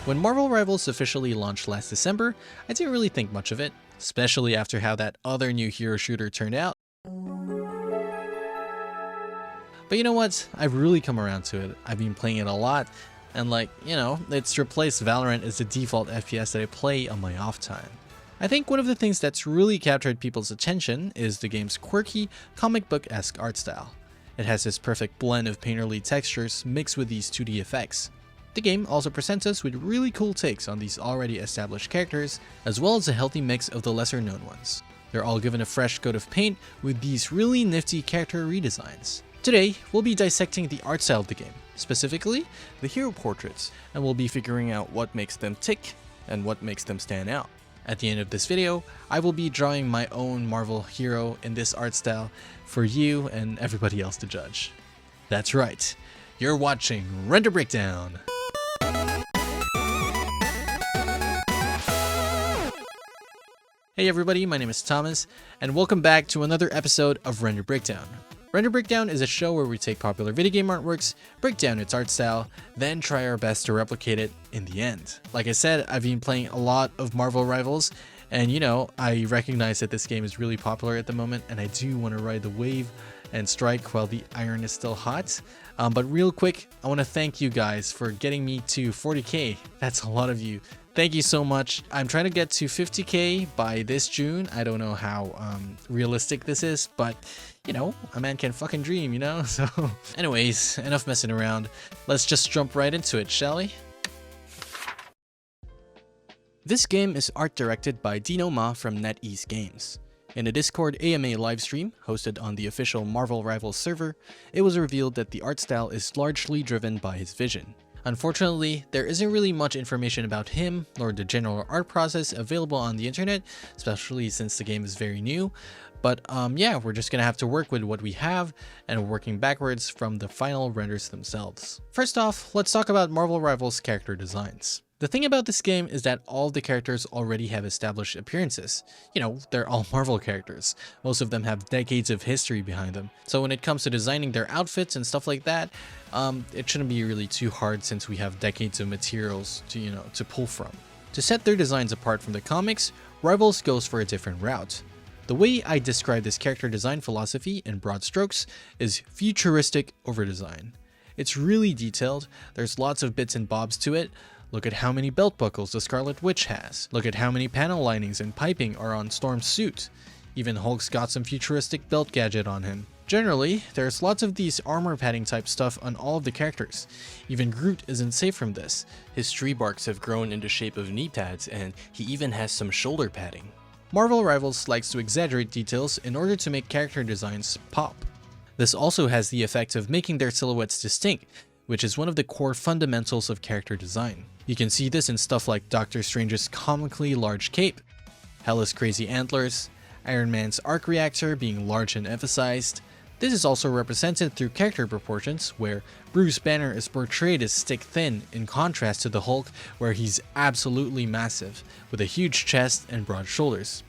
When Marvel Rivals officially launched last December, I didn't really think much of it, especially after how that other new hero shooter turned out. But you know what? I've really come around to it. I've been playing it a lot, and it's replaced Valorant as the default FPS that I play on my off time. I think one of the things that's really captured people's attention is the game's quirky, comic book-esque art style. It has this perfect blend of painterly textures mixed with these 2D effects. The game also presents us with really cool takes on these already established characters, as well as a healthy mix of the lesser known ones. They're all given a fresh coat of paint with these really nifty character redesigns. Today, we'll be dissecting the art style of the game, specifically the hero portraits, and we'll be figuring out what makes them tick and what makes them stand out. At the end of this video, I will be drawing my own Marvel hero in this art style for you and everybody else to judge. That's right, you're watching Render Breakdown! Hey everybody, my name is Thomas, and welcome back to another episode of Render Breakdown. Render Breakdown is a show where we take popular video game artworks, break down its art style, then try our best to replicate it in the end. Like I said, I've been playing a lot of Marvel Rivals, and I recognize that this game is really popular at the moment, and I do want to ride the wave and strike while the iron is still hot. But real quick, I want to thank you guys for getting me to 40k. That's a lot of you. Thank you so much. I'm trying to get to 50k by this June. I don't know how realistic this is, but a man can fucking dream, So anyways, enough messing around. Let's just jump right into it, shall we? This game is art directed by Dino Ma from NetEase Games. In a Discord AMA livestream hosted on the official Marvel Rivals server, it was revealed that the art style is largely driven by his vision. Unfortunately, there isn't really much information about him nor the general art process available on the internet, especially since the game is very new. But yeah, we're just gonna have to work with what we have and working backwards from the final renders themselves. First off, let's talk about Marvel Rivals character designs. The thing about this game is that all the characters already have established appearances. They're all Marvel characters. Most of them have decades of history behind them. So when it comes to designing their outfits and stuff like that, it shouldn't be really too hard since we have decades of materials to pull from. To set their designs apart from the comics, Rivals goes for a different route. The way I describe this character design philosophy in broad strokes is futuristic over design. It's really detailed, there's lots of bits and bobs to it. Look at how many belt buckles the Scarlet Witch has. Look at how many panel linings and piping are on Storm's suit. Even Hulk's got some futuristic belt gadget on him. Generally, there's lots of these armor padding type stuff on all of the characters. Even Groot isn't safe from this. His tree barks have grown into shape of knee pads, and he even has some shoulder padding. Marvel Rivals likes to exaggerate details in order to make character designs pop. This also has the effect of making their silhouettes distinct, which is one of the core fundamentals of character design. You can see this in stuff like Doctor Strange's comically large cape, Hela's crazy antlers, Iron Man's arc reactor being large and emphasized. This is also represented through character proportions, where Bruce Banner is portrayed as stick-thin in contrast to the Hulk, where he's absolutely massive, with a huge chest and broad shoulders.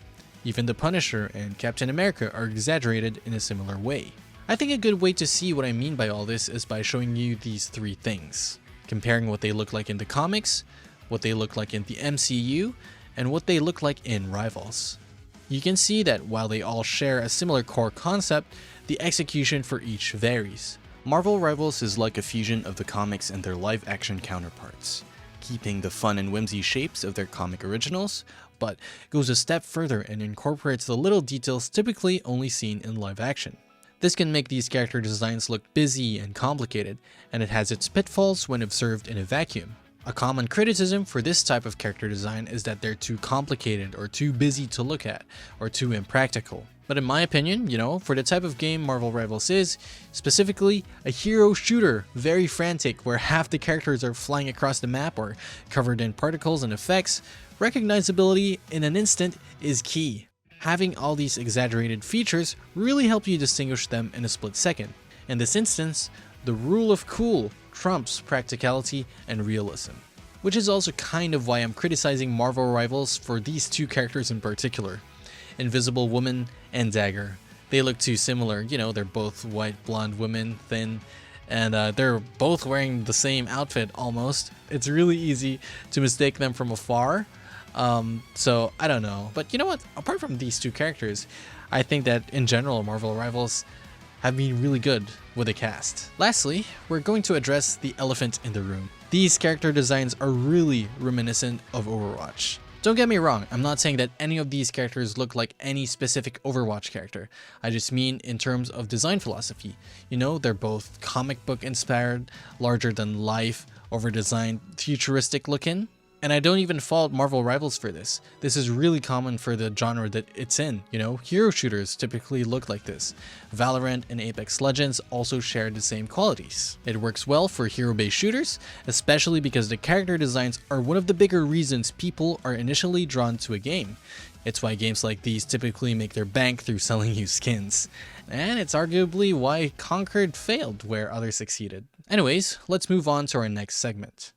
Even the Punisher and Captain America are exaggerated in a similar way. I think a good way to see what I mean by all this is by showing you these three things. Comparing what they look like in the comics, what they look like in the MCU, and what they look like in Rivals. You can see that while they all share a similar core concept, the execution for each varies. Marvel Rivals is like a fusion of the comics and their live-action counterparts, keeping the fun and whimsy shapes of their comic originals, but goes a step further and incorporates the little details typically only seen in live action. This can make these character designs look busy and complicated, and it has its pitfalls when observed in a vacuum. A common criticism for this type of character design is that they're too complicated or too busy to look at, or too impractical. But in my opinion, for the type of game Marvel Rivals is, specifically a hero shooter, very frantic, where half the characters are flying across the map or covered in particles and effects, recognizability in an instant is key. Having all these exaggerated features really help you distinguish them in a split second. In this instance, the rule of cool trumps practicality and realism. Which is also kind of why I'm criticizing Marvel Rivals for these two characters in particular. Invisible Woman and Dagger. They look too similar, they're both white blonde women, thin, and they're both wearing the same outfit almost. It's really easy to mistake them from afar. So I don't know, but you know what? Apart from these two characters, I think that in general Marvel Rivals have been really good with the cast. Lastly, we're going to address the elephant in the room. These character designs are really reminiscent of Overwatch. Don't get me wrong, I'm not saying that any of these characters look like any specific Overwatch character. I just mean in terms of design philosophy. You know, they're both comic book inspired, larger than life, over-designed, futuristic looking. And I don't even fault Marvel Rivals for this. This is really common for the genre that it's in. You know, hero shooters typically look like this. Valorant and Apex Legends also share the same qualities. It works well for hero-based shooters, especially because the character designs are one of the bigger reasons people are initially drawn to a game. It's why games like these typically make their bank through selling you skins. And it's arguably why Conquered failed where others succeeded. Anyways, let's move on to our next segment.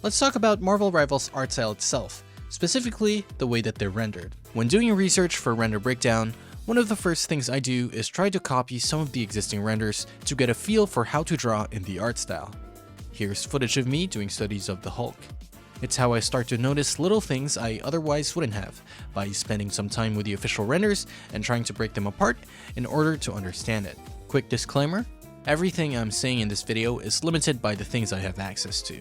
Let's talk about Marvel Rivals' art style itself, specifically the way that they're rendered. When doing research for render breakdown, one of the first things I do is try to copy some of the existing renders to get a feel for how to draw in the art style. Here's footage of me doing studies of the Hulk. It's how I start to notice little things I otherwise wouldn't have, by spending some time with the official renders and trying to break them apart in order to understand it. Quick disclaimer, everything I'm saying in this video is limited by the things I have access to.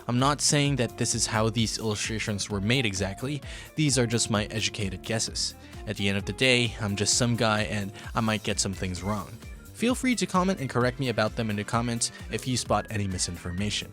I'm not saying that this is how these illustrations were made exactly, these are just my educated guesses. At the end of the day, I'm just some guy and I might get some things wrong. Feel free to comment and correct me about them in the comments if you spot any misinformation.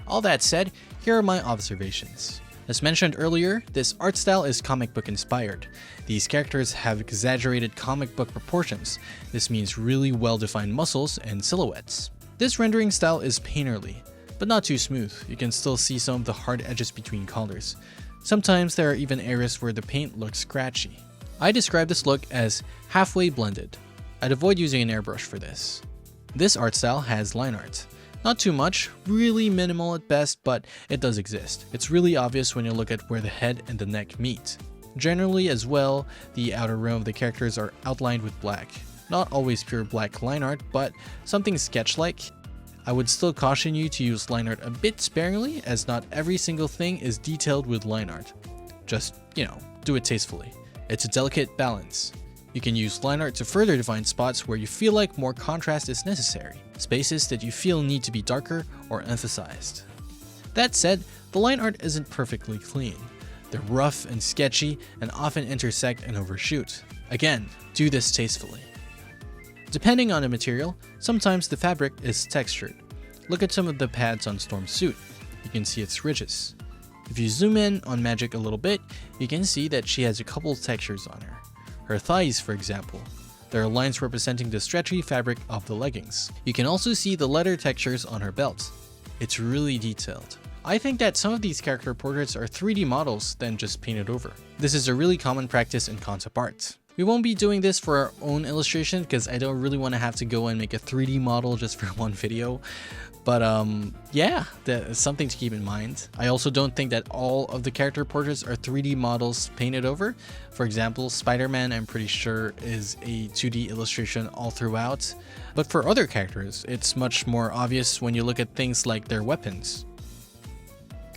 All that said, here are my observations. As mentioned earlier, this art style is comic book inspired. These characters have exaggerated comic book proportions. This means really well-defined muscles and silhouettes. This rendering style is painterly, but not too smooth. You can still see some of the hard edges between colors. Sometimes there are even areas where the paint looks scratchy. I describe this look as halfway blended. I'd avoid using an airbrush for this. This art style has line art. Not too much, really minimal at best, but it does exist. It's really obvious when you look at where the head and the neck meet. Generally as well, the outer rim of the characters are outlined with black. Not always pure black line art, but something sketch-like. I would still caution you to use line art a bit sparingly, as not every single thing is detailed with line art. Just, you know, do it tastefully. It's a delicate balance. You can use line art to further define spots where you feel like more contrast is necessary, spaces that you feel need to be darker or emphasized. That said, the line art isn't perfectly clean. They're rough and sketchy and often intersect and overshoot. Again, do this tastefully. Depending on the material, sometimes the fabric is textured. Look at some of the pads on Storm's suit. You can see its ridges. If you zoom in on Magic a little bit, you can see that she has a couple textures on her. Her thighs, for example. There are lines representing the stretchy fabric of the leggings. You can also see the leather textures on her belt. It's really detailed. I think that some of these character portraits are 3D models then just painted over. This is a really common practice in concept art. We won't be doing this for our own illustration because I don't really want to have to go and make a 3D model just for one video. But yeah, that's something to keep in mind. I also don't think that all of the character portraits are 3D models painted over. For example, Spider-Man, I'm pretty sure, is a 2D illustration all throughout. But for other characters, it's much more obvious when you look at things like their weapons.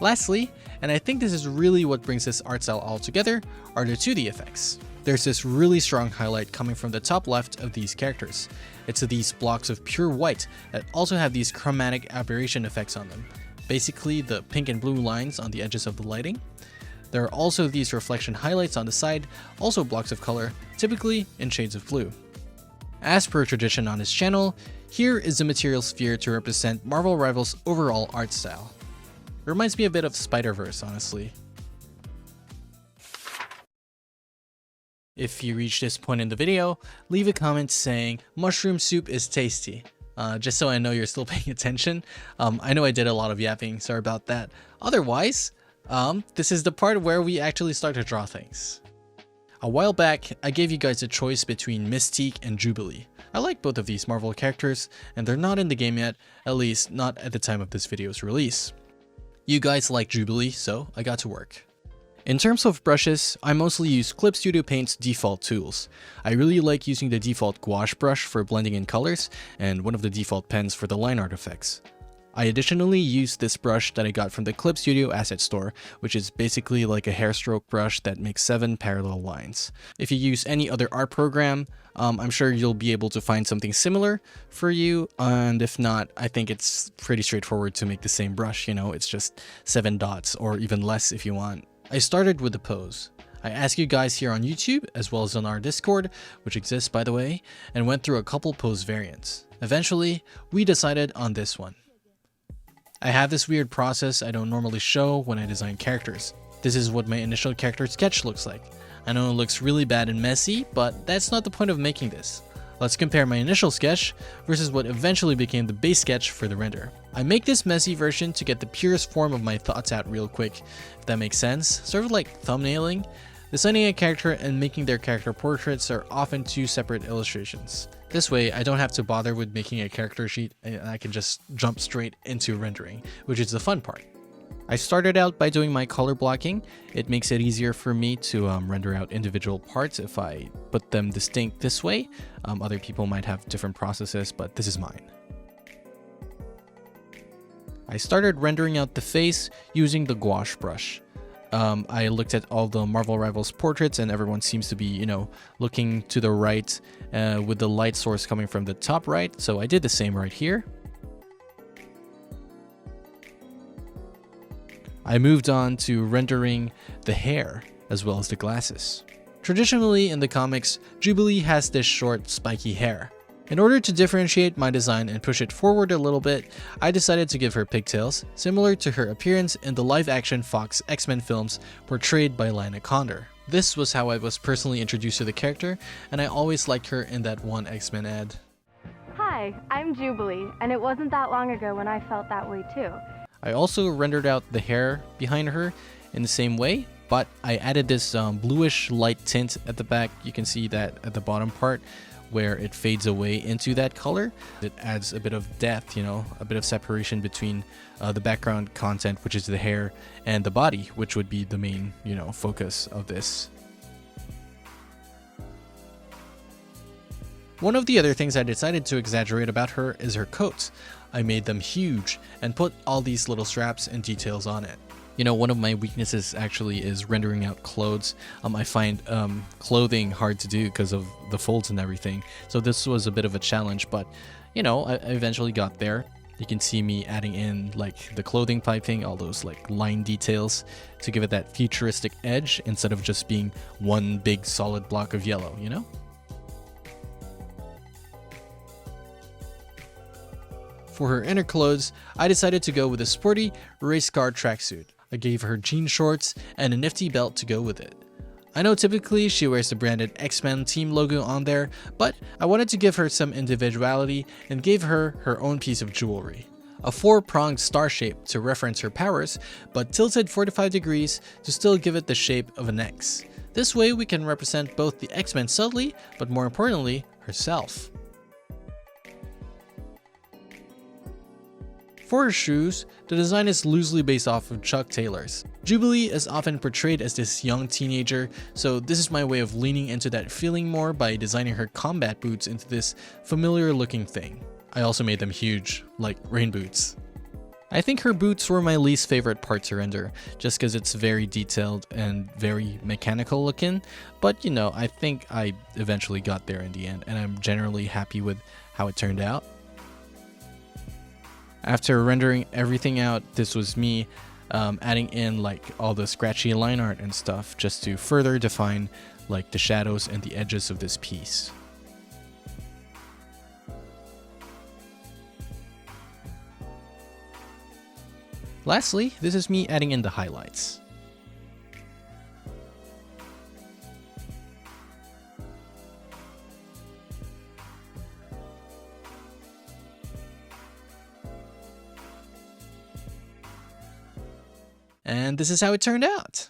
Lastly, and I think this is really what brings this art style all together, are the 2D effects. There's this really strong highlight coming from the top left of these characters. It's these blocks of pure white that also have these chromatic aberration effects on them. Basically the pink and blue lines on the edges of the lighting. There are also these reflection highlights on the side, also blocks of color, typically in shades of blue. As per tradition on his channel, here is the material sphere to represent Marvel Rivals' overall art style. It reminds me a bit of Spider-Verse, honestly. If you reach this point in the video, leave a comment saying, "Mushroom soup is tasty," just so I know you're still paying attention. I know I did a lot of yapping, sorry about that. Otherwise, this is the part where we actually start to draw things. A while back, I gave you guys a choice between Mystique and Jubilee. I like both of these Marvel characters, and they're not in the game yet, at least not at the time of this video's release. You guys like Jubilee, so I got to work. In terms of brushes, I mostly use Clip Studio Paint's default tools. I really like using the default gouache brush for blending in colors, and one of the default pens for the line art effects. I additionally use this brush that I got from the Clip Studio Asset Store, which is basically like a hairstroke brush that makes 7 parallel lines. If you use any other art program, I'm sure you'll be able to find something similar for you, and if not, I think it's pretty straightforward to make the same brush, it's just 7 dots or even less if you want. I started with the pose. I asked you guys here on YouTube, as well as on our Discord, which exists by the way, and went through a couple pose variants. Eventually, we decided on this one. I have this weird process I don't normally show when I design characters. This is what my initial character sketch looks like. I know it looks really bad and messy, but that's not the point of making this. Let's compare my initial sketch versus what eventually became the base sketch for the render. I make this messy version to get the purest form of my thoughts out real quick, if that makes sense, sort of like thumbnailing. Designing a character and making their character portraits are often 2 separate illustrations. This way, I don't have to bother with making a character sheet and I can just jump straight into rendering, which is the fun part. I started out by doing my color blocking. It makes it easier for me to render out individual parts if I put them distinct this way. Other people might have different processes, but this is mine. I started rendering out the face using the gouache brush. I looked at all the Marvel Rivals portraits and everyone seems to be, looking to the right with the light source coming from the top right. So I did the same right here. I moved on to rendering the hair as well as the glasses. Traditionally in the comics, Jubilee has this short, spiky hair. In order to differentiate my design and push it forward a little bit, I decided to give her pigtails, similar to her appearance in the live-action Fox X-Men films portrayed by Lana Condor. This was how I was personally introduced to the character, and I always liked her in that one X-Men ad. Hi, I'm Jubilee, and it wasn't that long ago when I felt that way too. I also rendered out the hair behind her in the same way, but I added this bluish light tint at the back. You can see that at the bottom part where it fades away into that color. It adds a bit of depth, a bit of separation between the background content, which is the hair, and the body, which would be the main, focus of this. One of the other things I decided to exaggerate about her is her coats. I made them huge and put all these little straps and details on it. One of my weaknesses actually is rendering out clothes. I find clothing hard to do because of the folds and everything. So this was a bit of a challenge, but I eventually got there. You can see me adding in like the clothing piping, all those like line details to give it that futuristic edge instead of just being one big solid block of yellow, For her inner clothes, I decided to go with a sporty race car tracksuit. I gave her jean shorts and a nifty belt to go with it. I know typically she wears the branded X-Men team logo on there, but I wanted to give her some individuality and gave her her own piece of jewelry. A 4-pronged star shape to reference her powers, but tilted 45 degrees to still give it the shape of an X. This way we can represent both the X-Men subtly, but more importantly, herself. For her shoes, the design is loosely based off of Chuck Taylor's. Jubilee is often portrayed as this young teenager, so this is my way of leaning into that feeling more by designing her combat boots into this familiar looking thing. I also made them huge, like rain boots. I think her boots were my least favorite part to render, just because it's very detailed and very mechanical looking, but I think I eventually got there in the end, and I'm generally happy with how it turned out. After rendering everything out, this was me adding in like all the scratchy line art and stuff just to further define like the shadows and the edges of this piece. Lastly, this is me adding in the highlights. And this is how it turned out.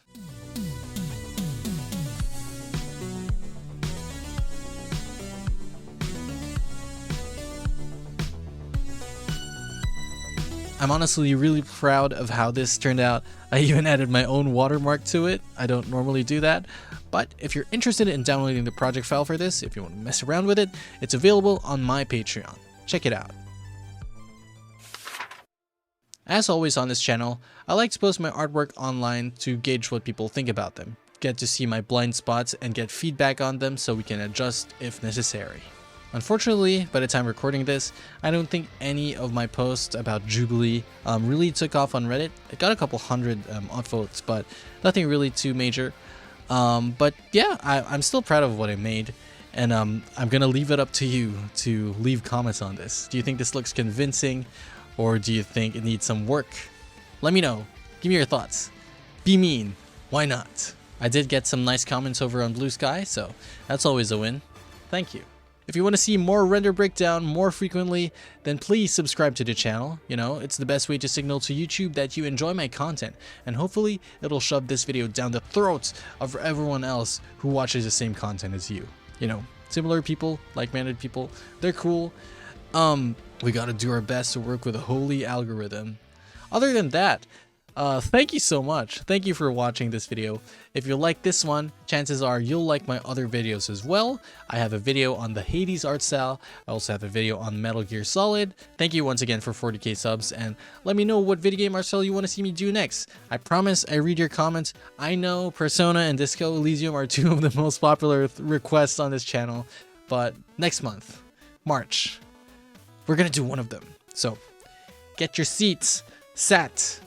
I'm honestly really proud of how this turned out. I even added my own watermark to it. I don't normally do that. But if you're interested in downloading the project file for this, if you want to mess around with it, it's available on my Patreon. Check it out. As always on this channel, I like to post my artwork online to gauge what people think about them, get to see my blind spots and get feedback on them so we can adjust if necessary. Unfortunately, by the time recording this, I don't think any of my posts about Jubilee really took off on Reddit. It got a couple hundred upvotes, but nothing really too major. But yeah, I'm still proud of what I made, and I'm gonna leave it up to you to leave comments on this. Do you think this looks convincing, or do you think it needs some work? Let me know. Give me your thoughts. Be mean. Why not? I did get some nice comments over on Blue Sky, so that's always a win. Thank you. If you want to see more render breakdown more frequently, then please subscribe to the channel. You know, it's the best way to signal to YouTube that you enjoy my content, and hopefully it'll shove this video down the throats of everyone else who watches the same content as you. You know, similar people, like-minded people, they're cool. We gotta do our best to work with a holy algorithm. Other than that, thank you so much. Thank you for watching this video. If you like this one, chances are you'll like my other videos as well. I have a video on the Hades art style. I also have a video on Metal Gear Solid. Thank you once again for 40k subs, and let me know what video game art style you want to see me do next. I promise I read your comments. I know Persona and Disco Elysium are two of the most popular requests on this channel, but next month, March, we're gonna do one of them. So get your seats sat.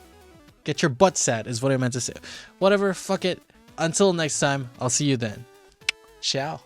Get your butt sat is what I meant to say. Whatever, fuck it. Until next time, I'll see you then. Ciao.